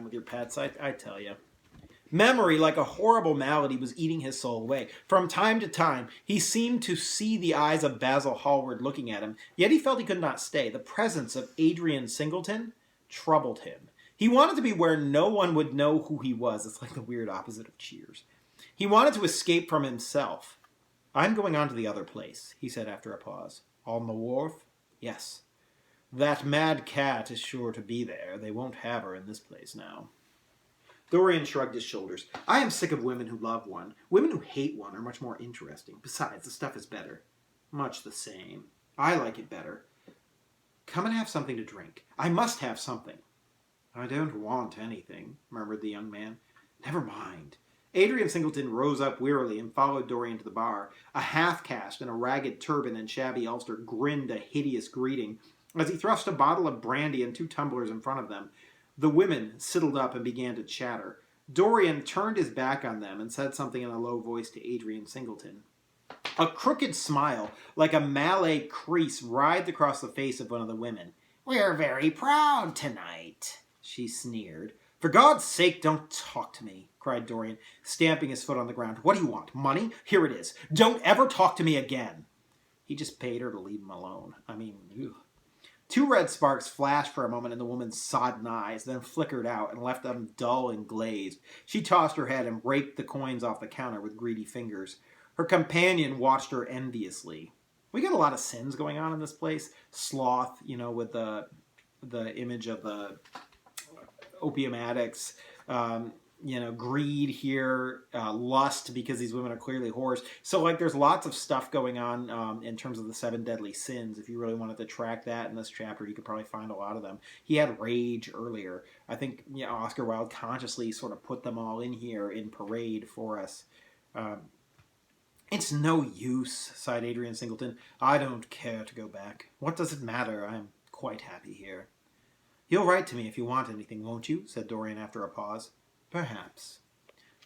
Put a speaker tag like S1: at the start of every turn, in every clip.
S1: With your pets, I tell you. Memory, like a horrible malady, was eating his soul away. From time to time, he seemed to see the eyes of Basil Hallward looking at him, yet he felt he could not stay. The presence of Adrian Singleton troubled him. He wanted to be where no one would know who he was. It's like the weird opposite of Cheers. He wanted to escape from himself. "I'm going on to the other place," he said after a pause. "On the wharf?" "Yes. That mad cat is sure to be there. They won't have her in this place now." Dorian shrugged his shoulders. "I am sick of women who love one. Women who hate one are much more interesting. Besides, the stuff is better." "Much the same. I like it better. Come and have something to drink." "I must have something." "I don't want anything," murmured the young man. "Never mind." Adrian Singleton rose up wearily and followed Dorian to the bar. A half-caste in a ragged turban and shabby ulster grinned a hideous greeting as he thrust a bottle of brandy and 2 tumblers in front of them. The women sidled up and began to chatter. Dorian turned his back on them and said something in a low voice to Adrian Singleton. A crooked smile, like a Malay crease, writhed across the face of one of the women. "We're very proud tonight," she sneered. "For God's sake, don't talk to me," cried Dorian, stamping his foot on the ground. "What do you want? Money? Here it is. Don't ever talk to me again." He just paid her to leave him alone. Ugh. 2 red sparks flashed for a moment in the woman's sodden eyes, then flickered out and left them dull and glazed. She tossed her head and raked the coins off the counter with greedy fingers. Her companion watched her enviously. We got a lot of sins going on in this place. Sloth, with the image of the opium addicts. Greed here, lust because these women are clearly whores. So there's lots of stuff going on in terms of the 7 deadly sins. If you really wanted to track that in this chapter, you could probably find a lot of them. He had rage earlier. I think Oscar Wilde consciously sort of put them all in here in parade for us. "It's no use," sighed Adrian Singleton. "I don't care to go back. What does it matter? I'm quite happy here." "You'll write to me if you want anything, won't you?" said Dorian after a pause. "Perhaps."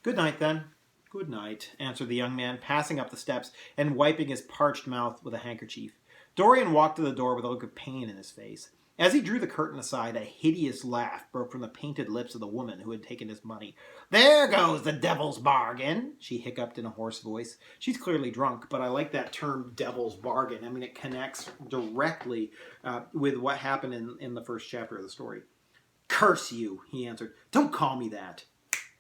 S1: "Good night, then." "Good night," answered the young man, passing up the steps and wiping his parched mouth with a handkerchief. Dorian walked to the door with a look of pain in his face. As he drew the curtain aside, a hideous laugh broke from the painted lips of the woman who had taken his money. "There goes the devil's bargain," she hiccuped in a hoarse voice. She's clearly drunk, but I like that term, devil's bargain. It connects directly with what happened in the first chapter of the story. "Curse you," he answered. "Don't call me that."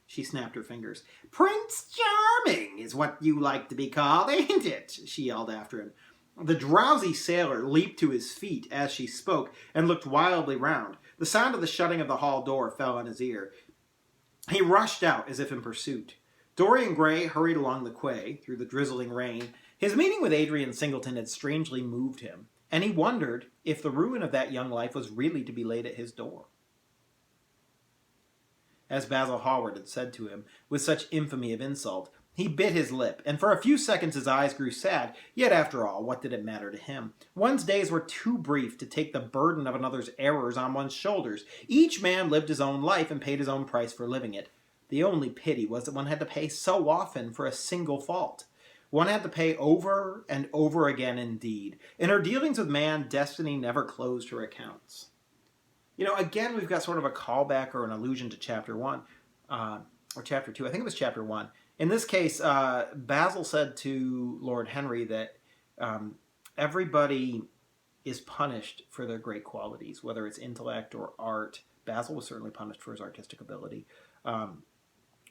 S1: She snapped her fingers. "Prince Charming is what you like to be called, ain't it?" she yelled after him. The drowsy sailor leaped to his feet as she spoke and looked wildly round. The sound of the shutting of the hall door fell on his ear. He rushed out as if in pursuit. Dorian Gray hurried along the quay through the drizzling rain. His meeting with Adrian Singleton had strangely moved him, and he wondered if the ruin of that young life was really to be laid at his door. As Basil Hallward had said to him, with such infamy of insult, he bit his lip, and for a few seconds his eyes grew sad, yet after all, what did it matter to him? One's days were too brief to take the burden of another's errors on one's shoulders. Each man lived his own life and paid his own price for living it. The only pity was that one had to pay so often for a single fault. One had to pay over and over again indeed. In her dealings with man, destiny never closed her accounts. Again, we've got sort of a callback or an allusion to chapter 1, or chapter 2. I think it was chapter 1. In this case, Basil said to Lord Henry that everybody is punished for their great qualities, whether it's intellect or art. Basil was certainly punished for his artistic ability,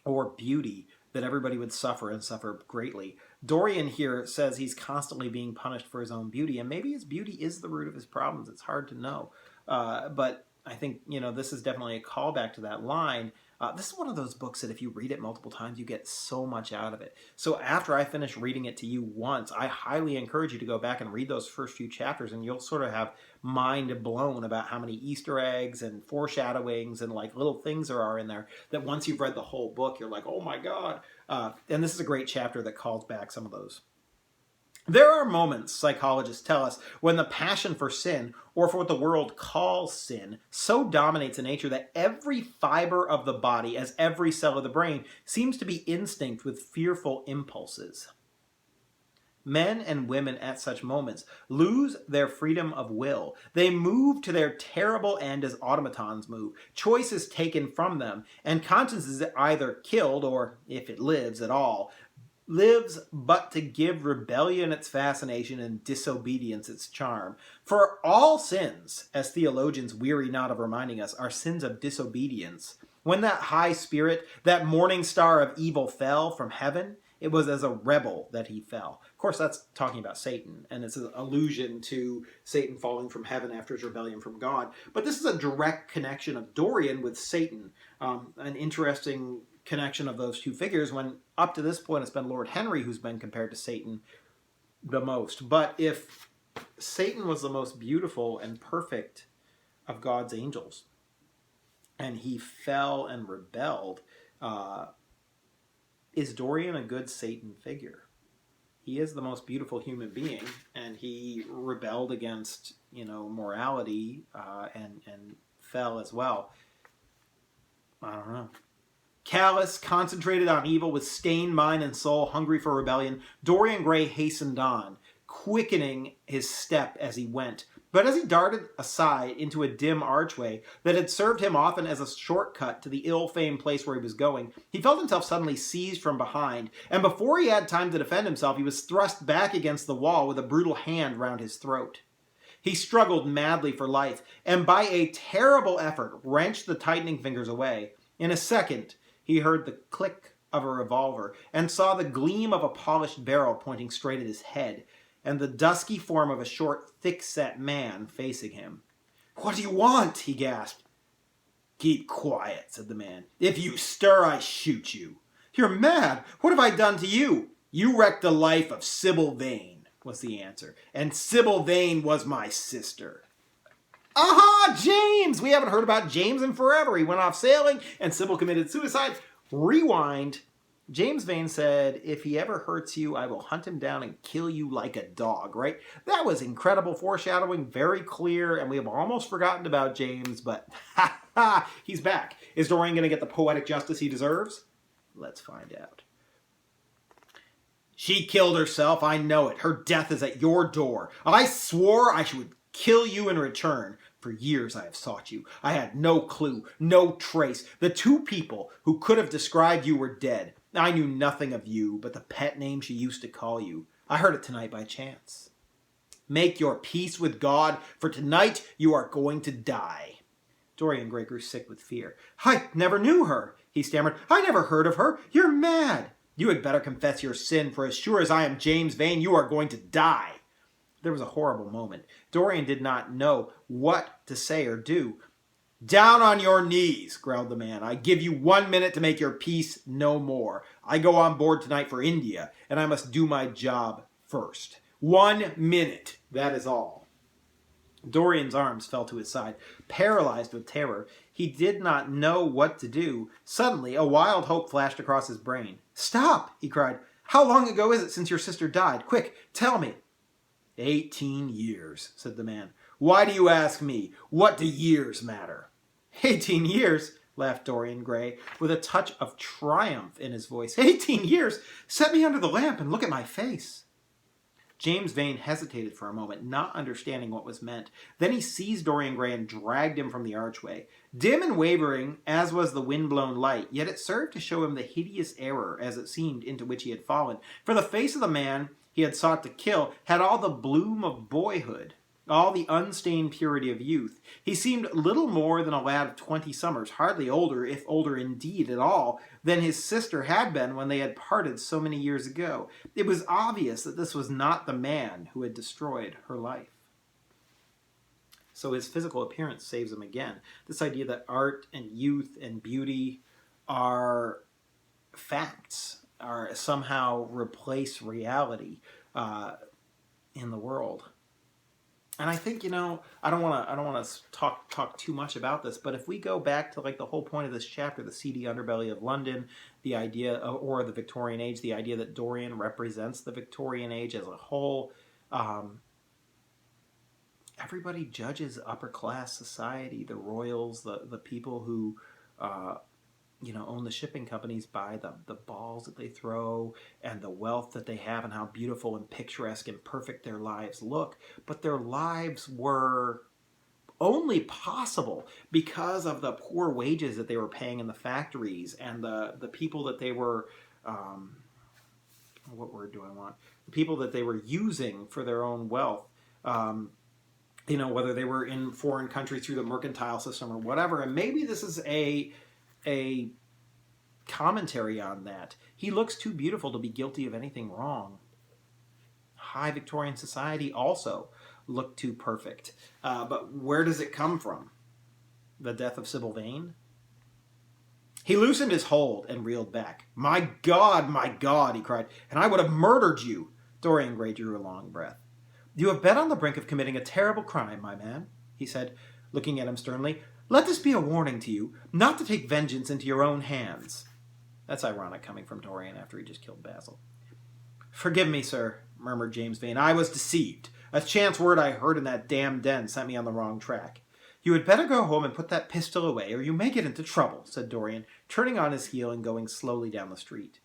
S1: or beauty, that everybody would suffer and suffer greatly. Dorian here says he's constantly being punished for his own beauty, and maybe his beauty is the root of his problems. It's hard to know. But I think, this is definitely a callback to that line. This is one of those books that if you read it multiple times, you get so much out of it. So after I finish reading it to you once, I highly encourage you to go back and read those first few chapters, and you'll sort of have mind blown about how many Easter eggs and foreshadowings and little things there are in there that once you've read the whole book, you're like, oh my God. And this is a great chapter that calls back some of those. There are moments, psychologists tell us, when the passion for sin, or for what the world calls sin, so dominates a nature that every fiber of the body, as every cell of the brain, seems to be instinct with fearful impulses. Men and women at such moments lose their freedom of will. They move to their terrible end as automatons move. Choice is taken from them, and conscience is either killed, or, if it lives at all, lives but to give rebellion its fascination and disobedience its charm. For all sins, as theologians weary not of reminding us, are sins of disobedience. When that high spirit, that morning star of evil fell from heaven, it was as a rebel that he fell. Of course, that's talking about Satan, and it's an allusion to Satan falling from heaven after his rebellion from God. But this is a direct connection of Dorian with Satan, an interesting connection of those two figures, when up to this point it's been Lord Henry who's been compared to Satan the most. But if Satan was the most beautiful and perfect of God's angels, and he fell and rebelled, is Dorian a good Satan figure? He is the most beautiful human being, and he rebelled against, morality, and fell as well. I don't know. Callous, concentrated on evil, with stained mind and soul, hungry for rebellion, Dorian Gray hastened on, quickening his step as he went. But as he darted aside into a dim archway that had served him often as a shortcut to the ill-famed place where he was going, he felt himself suddenly seized from behind, and before he had time to defend himself, he was thrust back against the wall with a brutal hand round his throat. He struggled madly for life, and by a terrible effort wrenched the tightening fingers away. In a second, he heard the click of a revolver, and saw the gleam of a polished barrel pointing straight at his head, and the dusky form of a short, thick-set man facing him. "What do you want?" he gasped. "Keep quiet," said the man. "If you stir, I shoot you." "You're mad. What have I done to you?" "You wrecked the life of Sybil Vane," was the answer. "And Sybil Vane was my sister." Aha, James! We haven't heard about James in forever. He went off sailing, and Sybil committed suicide. Rewind. James Vane said, "If he ever hurts you, I will hunt him down and kill you like a dog," right? That was incredible foreshadowing, very clear, and we have almost forgotten about James, but ha ha, he's back. Is Dorian going to get the poetic justice he deserves? Let's find out. "She killed herself, I know it. Her death is at your door. I swore I would kill you in return. For years I have sought you. I had no clue, no trace. The two people who could have described you were dead. I knew nothing of you but the pet name she used to call you. I heard it tonight by chance. Make your peace with God, for tonight you are going to die." Dorian Gray grew sick with fear. "I never knew her," he stammered. "I never heard of her. You're mad." "You had better confess your sin, for as sure as I am James Vane, you are going to die." There was a horrible moment. Dorian did not know what to say or do. "Down on your knees," growled the man. "I give you 1 minute to make your peace, no more. I go on board tonight for India, and I must do my job first. 1 minute, that is all." Dorian's arms fell to his side, paralyzed with terror. He did not know what to do. Suddenly, a wild hope flashed across his brain. "Stop!" he cried. "How long ago is it since your sister died? Quick, tell me." 18 years, said the man. "Why do you ask me? What do years matter?" 18 years, laughed Dorian Gray, with a touch of triumph in his voice. 18 years? Set me under the lamp and look at my face. James Vane hesitated for a moment, not understanding what was meant. Then he seized Dorian Gray and dragged him from the archway. Dim and wavering, as was the wind-blown light, yet it served to show him the hideous error, as it seemed, into which he had fallen. For the face of the man he had sought to kill had all the bloom of boyhood, all the unstained purity of youth. He seemed little more than a lad of 20 summers, hardly older, if older indeed at all, than his sister had been when they had parted so many years ago. It was obvious that this was not the man who had destroyed her life. So his physical appearance saves him again. This idea that art and youth and beauty are facts, are somehow replace reality in the world. And I think, I don't want to talk too much about this, but if we go back to like the whole point of this chapter, the seedy underbelly of London, the idea of, or the Victorian age, the idea that Dorian represents the Victorian age as a whole, everybody judges upper class society, the royals, the people who own the shipping companies by the balls that they throw and the wealth that they have and how beautiful and picturesque and perfect their lives look. But their lives were only possible because of the poor wages that they were paying in the factories and the people that they were, what word do I want? The people that they were using for their own wealth. Whether they were in foreign countries through the mercantile system or whatever. And maybe this is a commentary on that. He looks too beautiful to be guilty of anything wrong. High Victorian society also looked too perfect. But where does it come from? The death of Sybil Vane? He loosened his hold and reeled back. My God, he cried, and I would have murdered you. Dorian Gray drew a long breath. You have been on the brink of committing a terrible crime, my man, he said, looking at him sternly. Let this be a warning to you, not to take vengeance into your own hands. That's ironic coming from Dorian after he just killed Basil. Forgive me, sir, murmured James Vane. I was deceived. A chance word I heard in that damned den sent me on the wrong track. You had better go home and put that pistol away, or you may get into trouble, said Dorian, turning on his heel and going slowly down the street.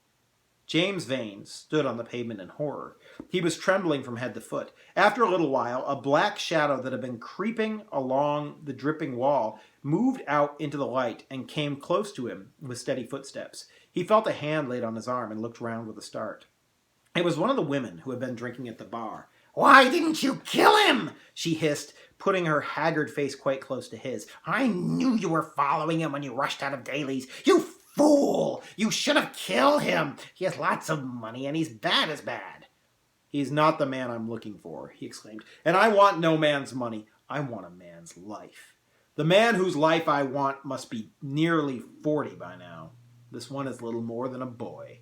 S1: James Vane stood on the pavement in horror. He was trembling from head to foot. After a little while, a black shadow that had been creeping along the dripping wall moved out into the light and came close to him with steady footsteps. He felt a hand laid on his arm and looked round with a start. It was one of the women who had been drinking at the bar. Why didn't you kill him? She hissed, putting her haggard face quite close to his. I knew you were following him when you rushed out of Daly's. You fool! You should have killed him. He has lots of money and he's bad as bad. He's not the man I'm looking for, he exclaimed. And I want no man's money. I want a man's life. The man whose life I want must be nearly 40 by now. This one is little more than a boy.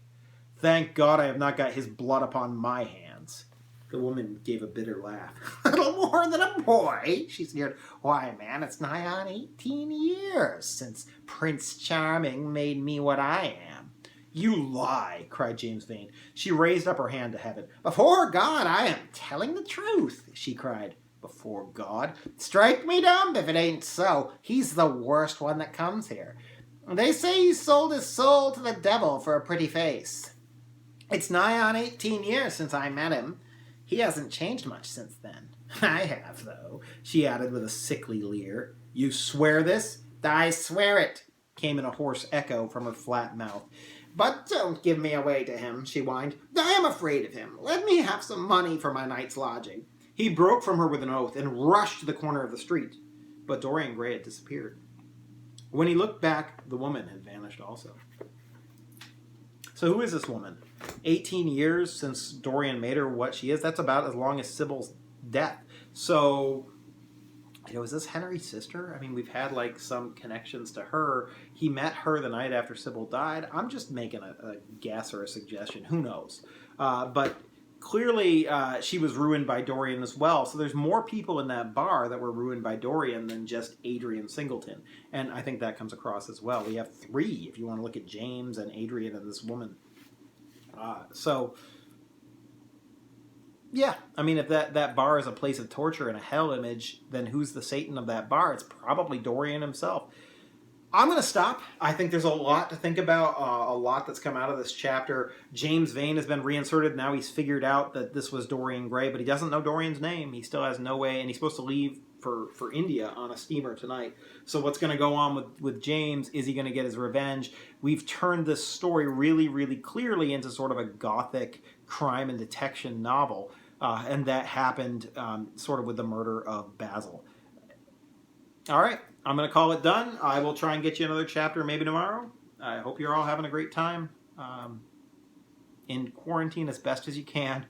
S1: Thank God I have not got his blood upon my hands. The woman gave a bitter laugh. Little more than a boy, she sneered. Why, man, it's nigh on 18 years since Prince Charming made me what I am. You lie, cried James Vane. She raised up her hand to heaven. Before God, I am telling the truth, she cried. Before God? Strike me dumb if it ain't so. He's the worst one that comes here. They say he sold his soul to the devil for a pretty face. It's nigh on 18 years since I met him. He hasn't changed much since then. I have, though, she added with a sickly leer. You swear this? I swear it, came in a hoarse echo from her flat mouth. But don't give me away to him, she whined. I am afraid of him. Let me have some money for my night's lodging. He broke from her with an oath and rushed to the corner of the street. But Dorian Gray had disappeared. When he looked back, the woman had vanished also. So who is this woman? 18 years since Dorian made her what she is. That's about as long as Sybil's death. So, is this Henry's sister? I mean, we've had some connections to her. He met her the night after Sybil died. I'm just making a guess or a suggestion. Who knows? But clearly she was ruined by Dorian as well. So there's more people in that bar that were ruined by Dorian than just Adrian Singleton. And I think that comes across as well. We have 3 if you want to look at James and Adrian and this woman. Yeah, I mean, if that bar is a place of torture and a hell image, then who's the Satan of that bar? It's probably Dorian himself. I'm going to stop. I think there's a lot to think about, a lot that's come out of this chapter. James Vane has been reinserted. Now he's figured out that this was Dorian Gray, but he doesn't know Dorian's name. He still has no way, and he's supposed to leave for India on a steamer tonight. So what's going to go on with James? Is he going to get his revenge? We've turned this story really, really clearly into sort of a gothic crime and detection novel, and that happened sort of with the murder of Basil. All right, I'm going to call it done. I will try and get you another chapter maybe tomorrow. I hope you're all having a great time in quarantine as best as you can.